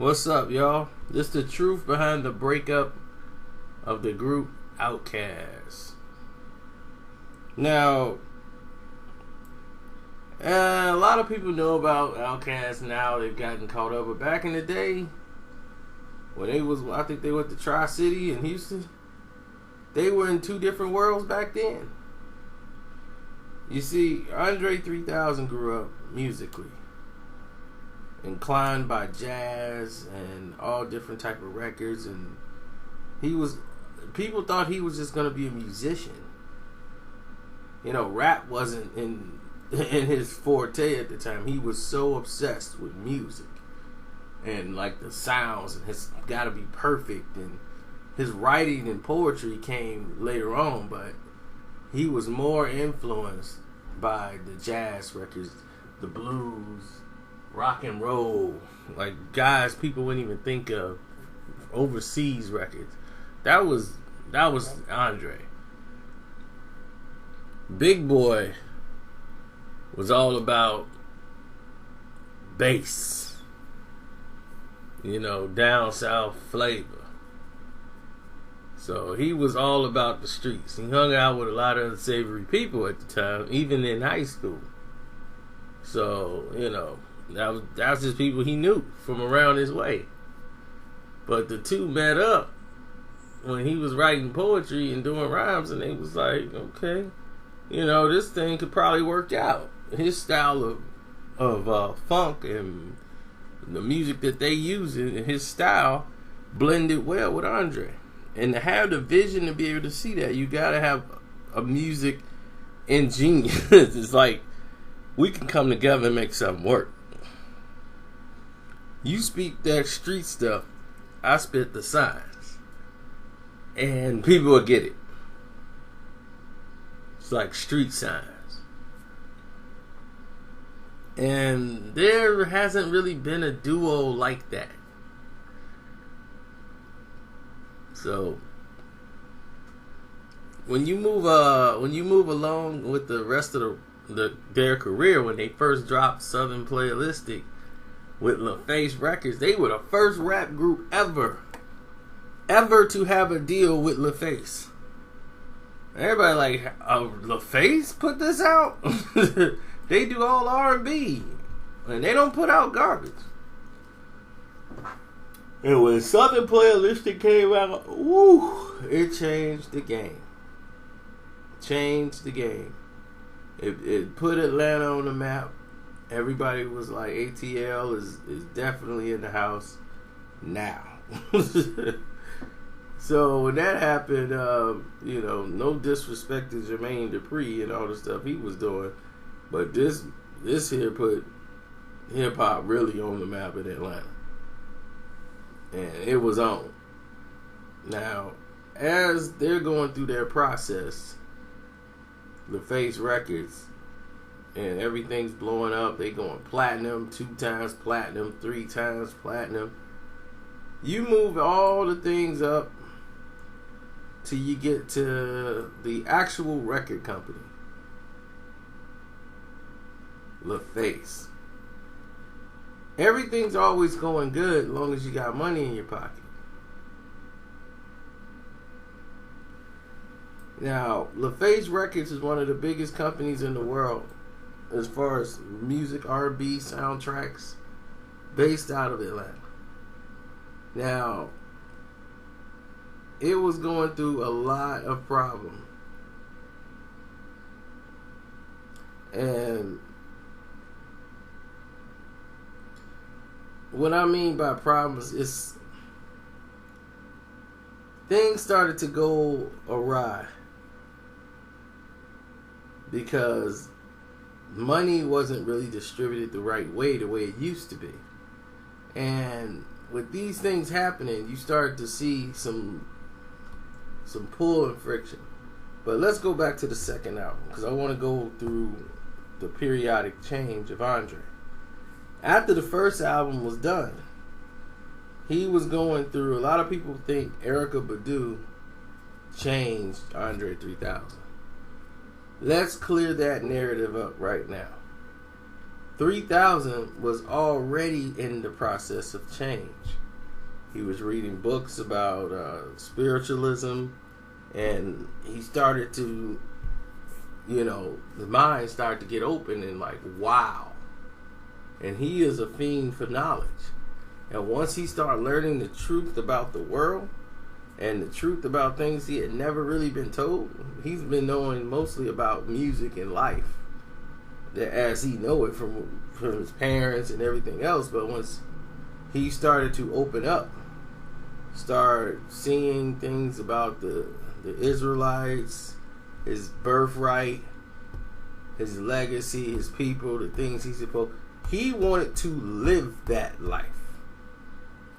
What's up, y'all? This the truth behind the breakup of the group OutKast. Now, a lot of people know about OutKast now. They've gotten caught up. But back in the day, when I think they went to Tri-City in Houston, they were in two different worlds back then. You see, Andre 3000 grew up musically, inclined by jazz and all different type of records, and people thought he was just going to be a musician. You know, rap wasn't in his forte at the time. He was so obsessed with music and like the sounds, and it's got to be perfect, and his writing and poetry came later on, but he was more influenced by the jazz records, the blues, rock and roll, like guys people wouldn't even think of, overseas records. That was Andre. Big Boy was all about bass, down south flavor. So he was all about the streets. He hung out with a lot of unsavory people at the time, even in high school. So, that was just people he knew from around his way. But the two met up when he was writing poetry and doing rhymes, and they was like, okay, this thing could probably work out. His style of funk and the music that they use in his style blended well with Andre. And to have the vision to be able to see that, you gotta have a music ingenious. It's like, we can come together and make something work. You speak that street stuff, I spit the signs, and people will get it. It's like street signs. And there hasn't really been a duo like that. So when you move along with the rest of their career, when they first dropped Southern Playalistic with LaFace Records, they were the first rap group ever to have a deal with LaFace. Everybody like, LaFace put this out? They do all R&B, and they don't put out garbage. And when Southern Playalistic came out, it changed the game. It put Atlanta on the map. Everybody was like, ATL is definitely in the house now. So when that happened, no disrespect to Jermaine Dupri and all the stuff he was doing, but this here put hip hop really on the map in Atlanta. And it was on. Now, as they're going through their process, LaFace Records, and everything's blowing up, they going platinum, 2 times platinum, 3 times platinum. You move all the things up till you get to the actual record company, LaFace. Everything's always going good as long as you got money in your pocket. Now, LaFace Records is one of the biggest companies in the world as far as music, R&B, soundtracks, based out of Atlanta. Now, it was going through a lot of problems. And what I mean by problems is things started to go awry because money wasn't really distributed the right way, the way it used to be. And with these things happening, you start to see some pull and friction. But let's go back to the second album, because I want to go through the periodic change of Andre. After the first album was done, he was going through, a lot of people think Erykah Badu changed Andre 3000. Let's clear that narrative up right now. 3000 was already in the process of change. He was reading books about spiritualism, and he started to, the mind started to get open and like, wow. And he is a fiend for knowledge. And once he started learning the truth about the world and the truth about things he had never really been told, he's been knowing mostly about music and life, that as he know it from his parents and everything else. But once he started to open up, start seeing things about the Israelites, his birthright, his legacy, his people, the things he's supposed, he wanted to live that life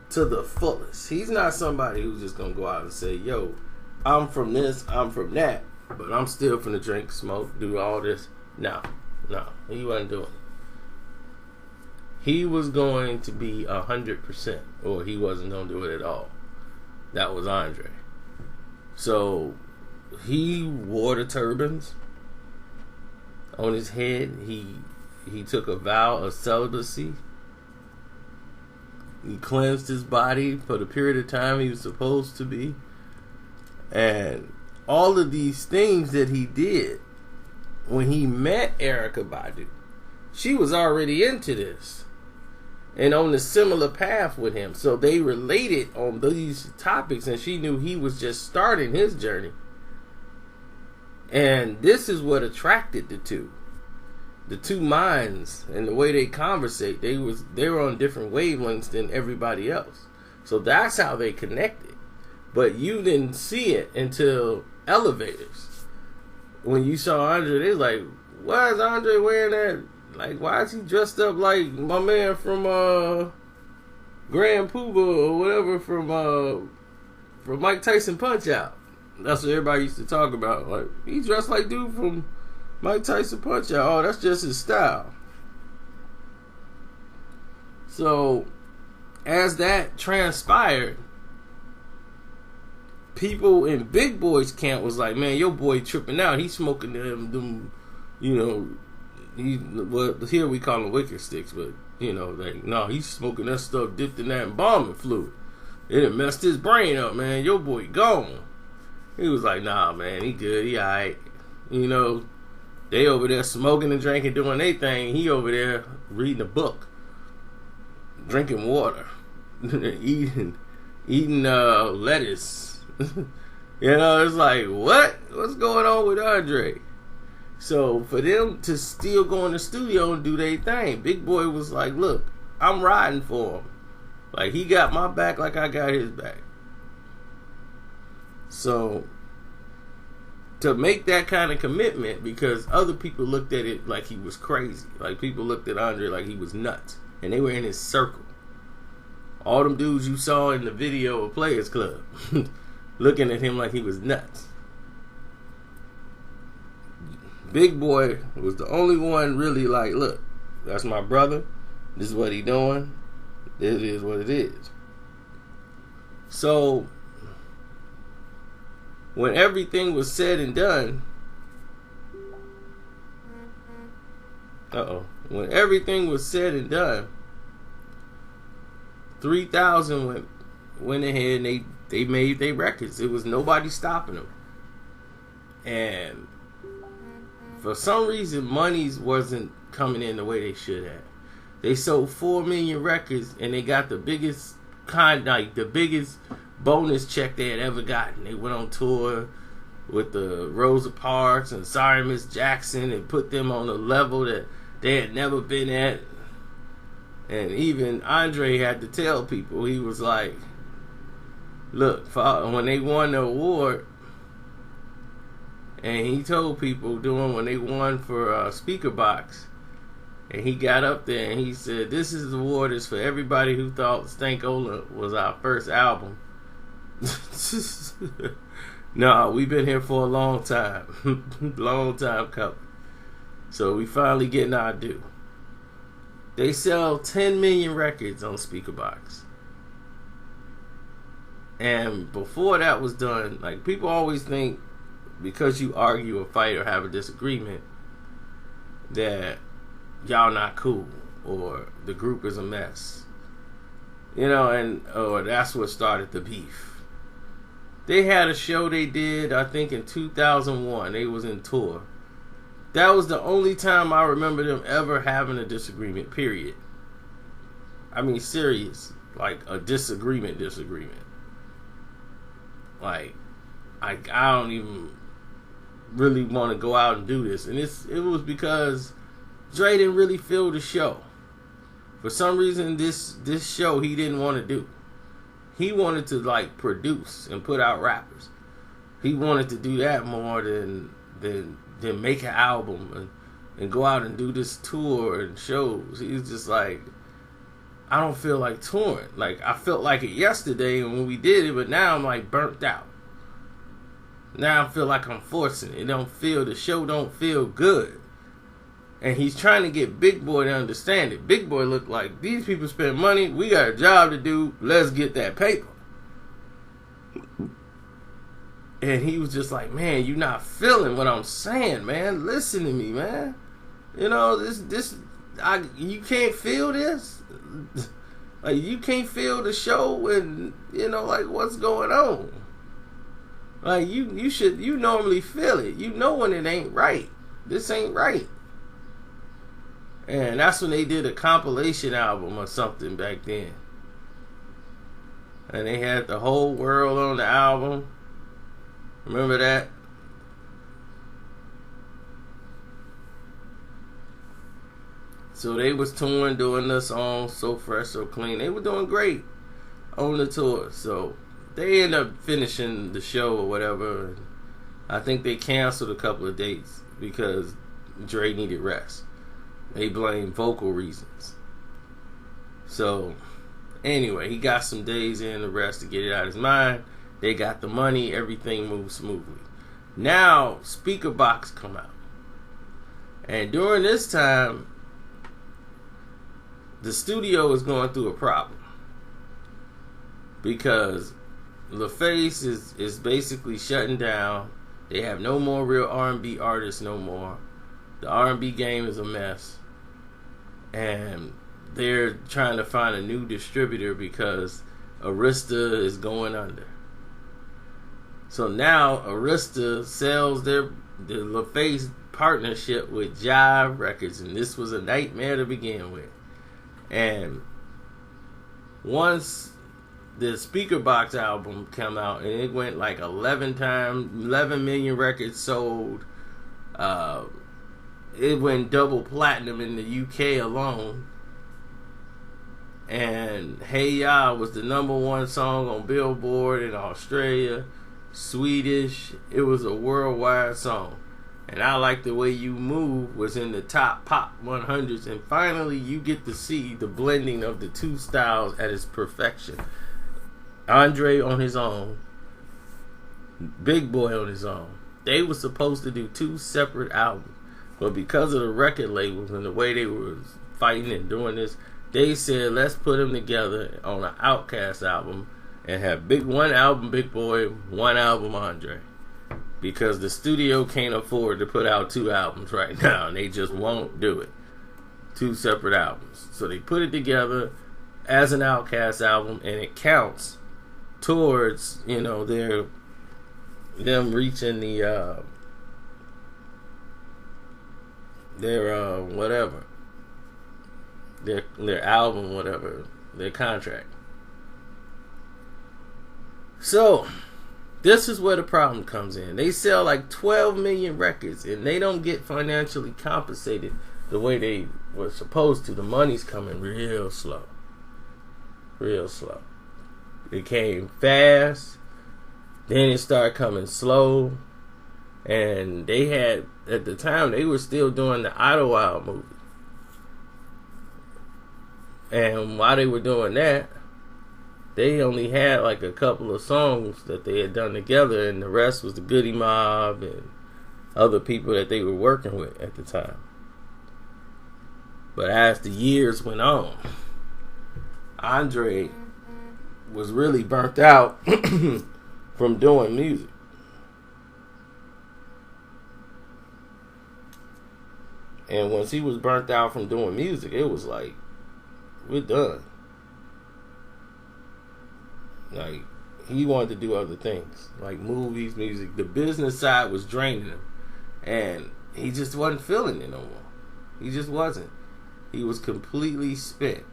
to the fullest. He's not somebody who's just gonna go out and say, yo, I'm from this, I'm from that, but I'm still finna drink, smoke, do all this. No, he wasn't doing it. He was going to be 100%, or he wasn't gonna do it at all. That was Andre. So he wore the turbans on his head. He took a vow of celibacy. He cleansed his body for the period of time he was supposed to be. And all of these things that he did, when he met Erykah Badu, she was already into this and on a similar path with him. So they related on these topics, and she knew he was just starting his journey. And this is what attracted the two. The two minds and the way they conversate, they were on different wavelengths than everybody else. So that's how they connected. But you didn't see it until Elevators. When you saw Andre, they was like, why is Andre wearing that? Like, why is he dressed up like my man from Grand Poobah or whatever from Mike Tyson Punch Out? That's what everybody used to talk about. Like, he dressed like dude from Mike Tyson Punch Out. Oh, that's just his style. So, as that transpired, people in Big Boy's camp was like, man, your boy tripping out. He's smoking them here we call them wicker sticks, but, like, no, he's smoking that stuff dipped in that embalming fluid. It done messed his brain up, man. Your boy gone. He was like, nah, man, he good. He alright. They over there smoking and drinking, doing their thing. He over there reading a book, drinking water, eating lettuce. It's like, what? What's going on with Andre? So for them to still go in the studio and do their thing, Big Boy was like, look, I'm riding for him. Like, he got my back like I got his back. So to make that kind of commitment, because other people looked at it like he was crazy. Like, people looked at Andre like he was nuts. And they were in his circle. All them dudes you saw in the video of Players Club looking at him like he was nuts. Big Boy was the only one really like, look, that's my brother. This is what he doing. This is what it is. So when everything was said and done, when everything was said and done, 3000 went ahead and they made their records. It was nobody stopping them. And for some reason, monies wasn't coming in the way they should have. They sold 4 million records, and they got the biggest the biggest bonus check they had ever gotten. They went on tour with the Rosa Parks and Sorry Miss Jackson and put them on a level that they had never been at. And even Andre had to tell people, he was like, look, when they won the award, and he told people when they won for Speaker Box, and he got up there and he said, this is the award is for everybody who thought Stankola was our first album. No, we've been here for a long time. Long time coming. So we finally getting our due. They sell 10 million records on Speaker Box. And before that was done, like, people always think because you argue or fight or have a disagreement that y'all not cool, or the group is a mess. You know, or that's what started the beef. They had a show they did, I think in 2001. They was in tour. That was the only time I remember them ever having a disagreement, period. I mean, serious. Like, a disagreement. Like, I don't even really want to go out and do this. And it was because Dre didn't really feel the show. For some reason, this show he didn't want to do. He wanted to, like, produce and put out rappers. He wanted to do that more than make an album and go out and do this tour and shows. He's just like, I don't feel like touring. Like, I felt like it yesterday when we did it, but now I'm like burnt out. Now I feel like I'm forcing it. The show don't feel good. And he's trying to get Big Boy to understand it. Big Boy looked like, these people spend money. We got a job to do. Let's get that paper. And he was just like, man, you not feeling what I'm saying, man. Listen to me, man. You know, you can't feel this. Like, you can't feel the show and, you know, like, what's going on? Like, you normally feel it. You know when it ain't right. This ain't right. And that's when they did a compilation album or something back then. And they had the whole world on the album. Remember that? So they was touring, doing the song So Fresh, So Clean. They were doing great on the tour. So they ended up finishing the show or whatever. I think they canceled a couple of dates because Dre needed rest. They blamed vocal reasons. So, anyway, he got some days in the rest to get it out of his mind. They got the money. Everything moved smoothly. Now, Speaker Box come out. And during this time, the studio is going through a problem. Because LaFace is basically shutting down. They have no more real R&B artists no more. The R&B game is a mess. And they're trying to find a new distributor because Arista is going under. So now Arista sells the LaFace partnership with Jive Records, and this was a nightmare to begin with. And once the Speaker Box album came out, and it went like 11 million records sold. It went double platinum in the UK alone. And Hey Ya was the number one song on Billboard in Australia, Swedish. It was a worldwide song. And I Like the Way You Move was in the top pop 100s. And finally you get to see the blending of the two styles at its perfection. Andre on his own, Big Boy on his own. They were supposed to do two separate albums. But because of the record labels and the way they were fighting and doing this, they said, let's put them together on an OutKast album and have one album Big Boy, one album Andre. Because the studio can't afford to put out two albums right now, and they just won't do it. Two separate albums. So they put it together as an OutKast album, and it counts towards, you know, them reaching their whatever, their album, whatever, their contract. So this is where the problem comes in. They sell like 12 million records and they don't get financially compensated the way they were supposed to. The money's coming real slow. It came fast, then it started coming slow. And they had, at the time, they were still doing the Idlewild movie. And while they were doing that, they only had like a couple of songs that they had done together, and the rest was the Goody Mob and other people that they were working with at the time. But as the years went on, Andre was really burnt out from doing music. And once he was burnt out from doing music, it was like, we're done. Like, he wanted to do other things, like movies, music. The business side was draining him, and he just wasn't feeling it no more. He just wasn't. He was completely spent,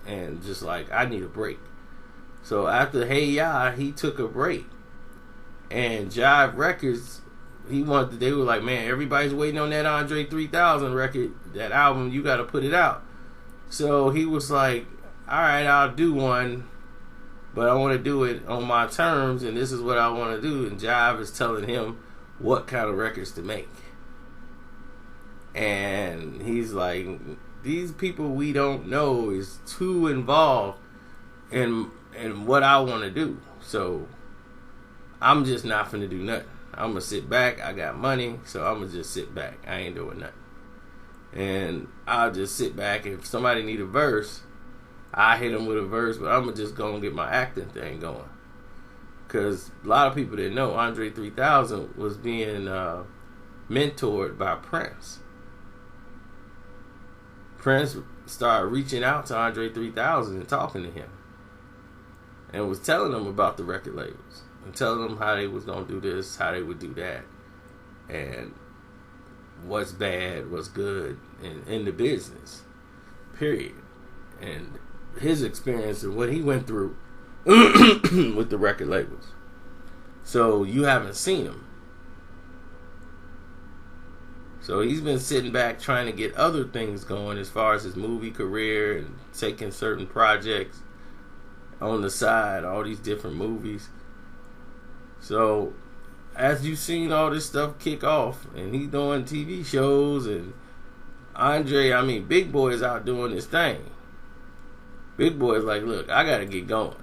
and just like, I need a break. So after Hey Ya, he took a break, and Jive Records, they were like, man, everybody's waiting on that Andre 3000 record, that album, you got to put it out. So he was like, all right, I'll do one, but I want to do it on my terms, and this is what I want to do. And Jive is telling him what kind of records to make. And he's like, these people we don't know is too involved in what I want to do. So I'm just not finna do nothing. I'm gonna sit back. I got money, so I'm gonna just sit back. I ain't doing nothing. And I'll just sit back. If somebody need a verse, I hit them with a verse, but I'm just gonna get my acting thing going. Because a lot of people didn't know Andre 3000 was being mentored by Prince. Prince started reaching out to Andre 3000 and talking to him, and was telling them about the record labels, and telling them how they was going to do this, how they would do that, and what's bad, what's good in the business, period. And his experience and what he went through with the record labels. So you haven't seen him. So he's been sitting back trying to get other things going as far as his movie career and taking certain projects on the side, all these different movies. So as you've seen all this stuff kick off, and he's doing TV shows, and Big Boy is out doing his thing. Big Boy is like, look, I gotta get going.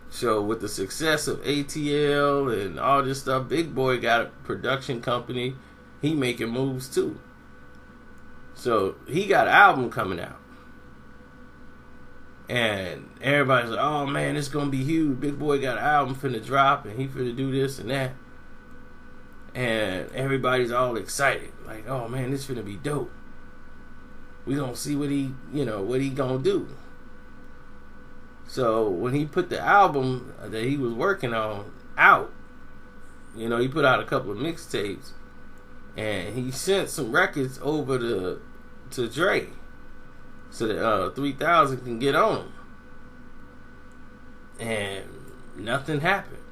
So with the success of ATL and all this stuff, Big Boy got a production company. He making moves too. So he got an album coming out. And everybody's like, oh man, it's gonna be huge. Big Boy got an album finna drop, and he finna do this and that. And everybody's all excited. Like, oh man, this finna be dope. We gonna see what he gonna do. So when he put the album that he was working on out, he put out a couple of mixtapes, and he sent some records over to Dre, so that 3000 can get on them. And nothing happened.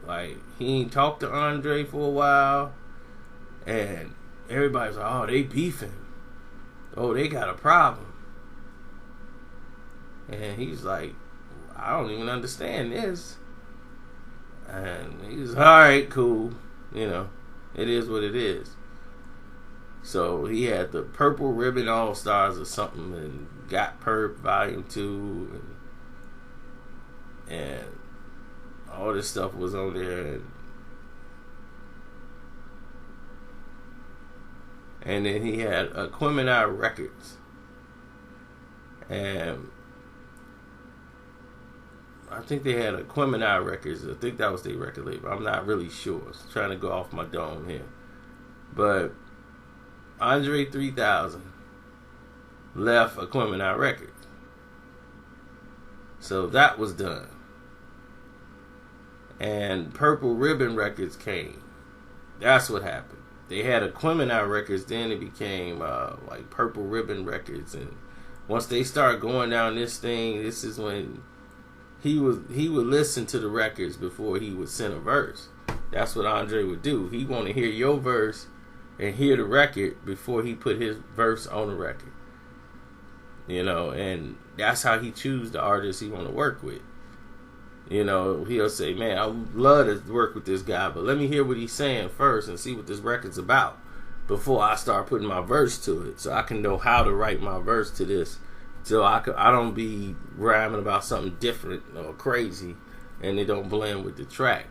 Like, he ain't talked to Andre for a while, and everybody's like, oh, they beefing. Oh, they got a problem. And he's like, I don't even understand this. And he's alright, cool. It is what it is. So he had the Purple Ribbon All Stars or something, and Got Perp Volume 2, and all this stuff was on there. And then he had Aquemini Records, and I think they had Aquemini Records. I think that was their record label. I'm not really sure. I'm trying to go off my dome here. But Andre 3000 left Aquemini Records. So that was done. And Purple Ribbon Records came. That's what happened. They had Aquemini Records, then it became like Purple Ribbon Records. And once they started going down this thing, this is when he would listen to the records before he would send a verse. That's what Andre would do. He want to hear your verse and hear the record before he put his verse on the record. And that's how he choose the artists he want to work with. He'll say, man, I would love to work with this guy, but let me hear what he's saying first and see what this record's about before I start putting my verse to it, so I can know how to write my verse to this. So I don't be rhyming about something different or crazy and it don't blend with the track.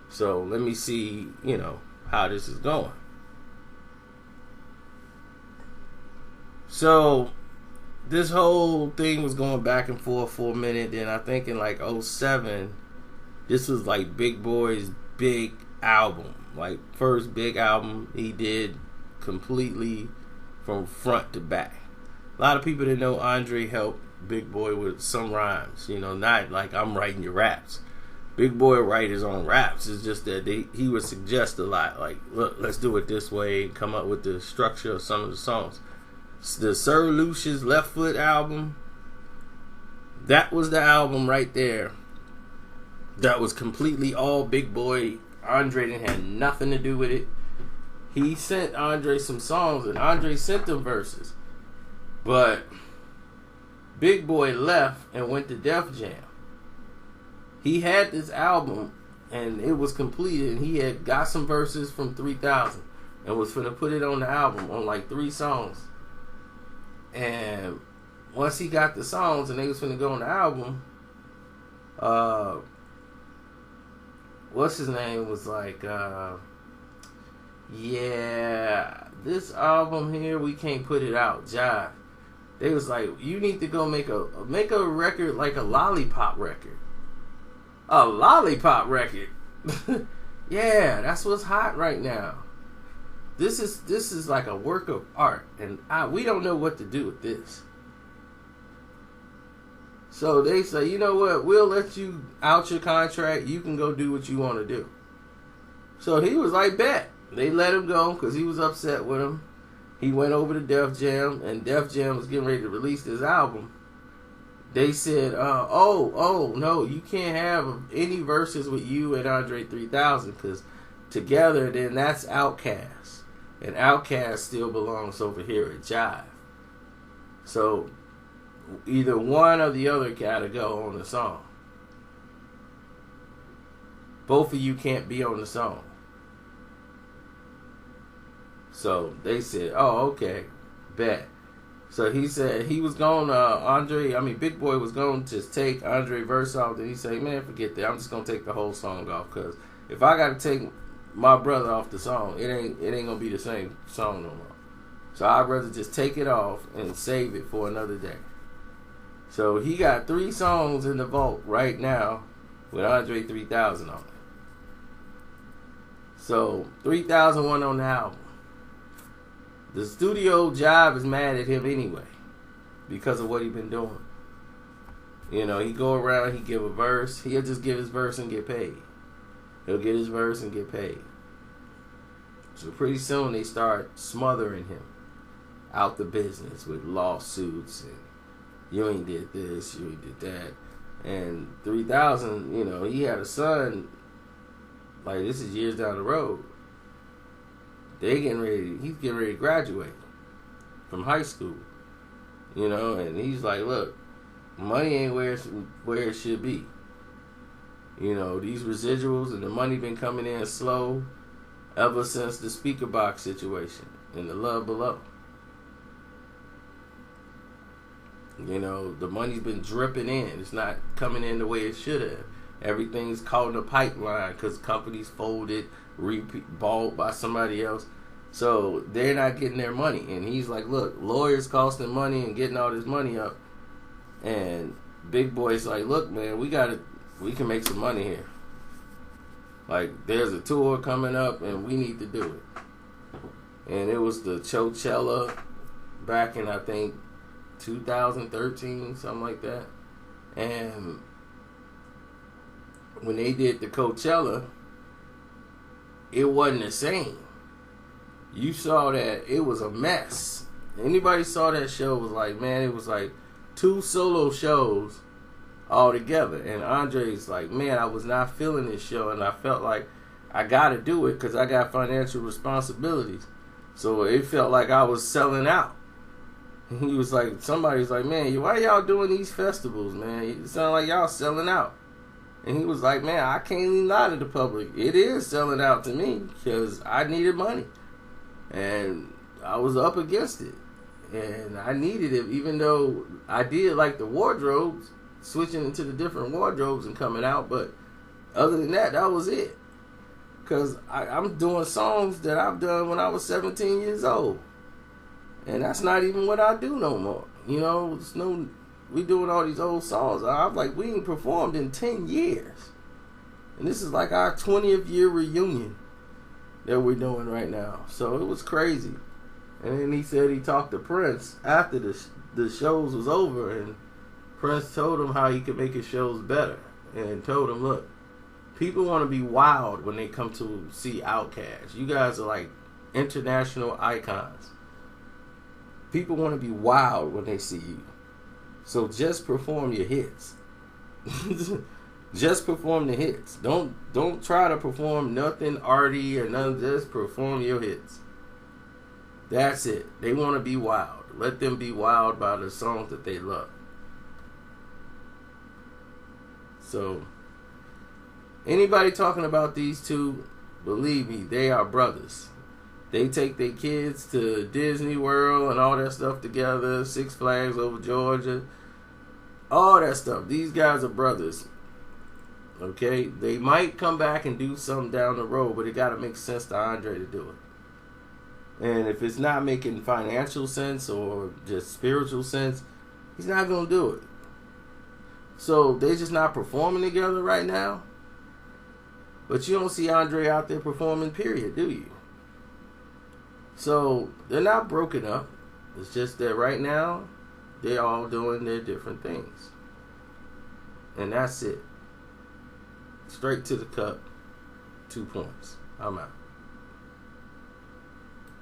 So let me see, how this is going. So this whole thing was going back and forth for a minute. Then I think in like 2007, this was like Big Boy's big album. Like first big album he did completely from front to back. A lot of people that know Andre helped Big Boy with some rhymes. Not like I'm writing your raps. Big Boy write his own raps. It's just that he would suggest a lot. Like, look, let's do it this way and come up with the structure of some of the songs. The Sir Lucius Left Foot album, that was the album right there. That was completely all Big Boy. Andre didn't have nothing to do with it. He sent Andre some songs, and Andre sent them verses. But Big Boy left and went to Def Jam. He had this album, and it was completed, and he had got some verses from 3000 and was finna put it on the album on like 3 songs. And once he got the songs and they was finna go on the album, what's his name was like, yeah, this album here, we can't put it out, Jive. They was like, you need to go make a record like a lollipop record. A lollipop record. Yeah, that's what's hot right now. This is like a work of art, and we don't know what to do with this. So they say, you know what? We'll let you out your contract. You can go do what you want to do. So he was like, bet. They let him go because he was upset with him. He went over to Def Jam, and Def Jam was getting ready to release this album. They said, oh, no, you can't have any verses with you and Andre 3000 because together, then that's OutKast. And OutKast still belongs over here at Jive. So either one or the other gotta go on the song. Both of you can't be on the song. So they said, oh, okay, bet. So he said he was going Big Boy was going to just take Andre verse off. Then he said, man, forget that. I'm just going to take the whole song off because if I got to take my brother off the song, it ain't going to be the same song no more. So I'd rather just take it off and save it for another day. So he got 3 songs in the vault right now with Andre 3000 on it. So 3001 on the album. The studio Jive is mad at him anyway because of what he been doing. He go around, he give a verse, he'll just give his verse and get paid. He'll get his verse and get paid. So pretty soon they start smothering him out the business with lawsuits and you ain't did this, you ain't did that. And 3000, he had a son, like this is years down the road. He's getting ready to graduate from high school. And he's like, look, money ain't where it should be. These residuals and the money been coming in slow ever since the speaker box situation and the Love Below. The money's been dripping in. It's not coming in the way it should have. Everything's caught in the pipeline because companies folded, bought by somebody else. So they're not getting their money. And he's like, look, lawyers costing money and getting all this money up. And Big Boy's like, look, man, we can make some money here. Like, there's a tour coming up and we need to do it. And it was the Coachella back in, I think, 2013, something like that. And when they did the Coachella, it wasn't the same. You saw that it was a mess. Anybody saw that show was like, man, it was like 2 solo shows all together. And Andre's like, man, I was not feeling this show, and I felt like I got to do it because I got financial responsibilities. So it felt like I was selling out. And he was like, somebody's like, man, why y'all doing these festivals, man? It sounds like y'all selling out. And he was like, man, I can't even lie to the public. It is selling out to me because I needed money. And I was up against it. And I needed it, even though I did like the wardrobes, switching into the different wardrobes and coming out. But other than that, that was it. Because I'm doing songs that I've done when I was 17 years old. And that's not even what I do no more. We doing all these old songs. I'm like, we ain't performed in 10 years. And this is like our 20th year reunion that we're doing right now. So it was crazy. And then he said he talked to Prince after the shows was over, and Prince told him how he could make his shows better, and told him, look, people want to be wild when they come to see OutKast. You guys are like international icons. People want to be wild when they see you. So just perform your hits. Just perform the hits. Don't try to perform nothing arty or nothing. Just perform your hits. That's it. They want to be wild. Let them be wild by the songs that they love. So, anybody talking about these two, believe me, they are brothers. They take their kids to Disney World and all that stuff together, Six Flags over Georgia, all that stuff. These guys are brothers. Okay? They might come back and do something down the road, but it got to make sense to Andre to do it. And if it's not making financial sense or just spiritual sense, he's not going to do it. So they just not performing together right now. But you don't see Andre out there performing, period, do you? So they're not broken up. It's just that right now they're all doing their different things. And that's it. Straight to the cup. 2 points. I'm out.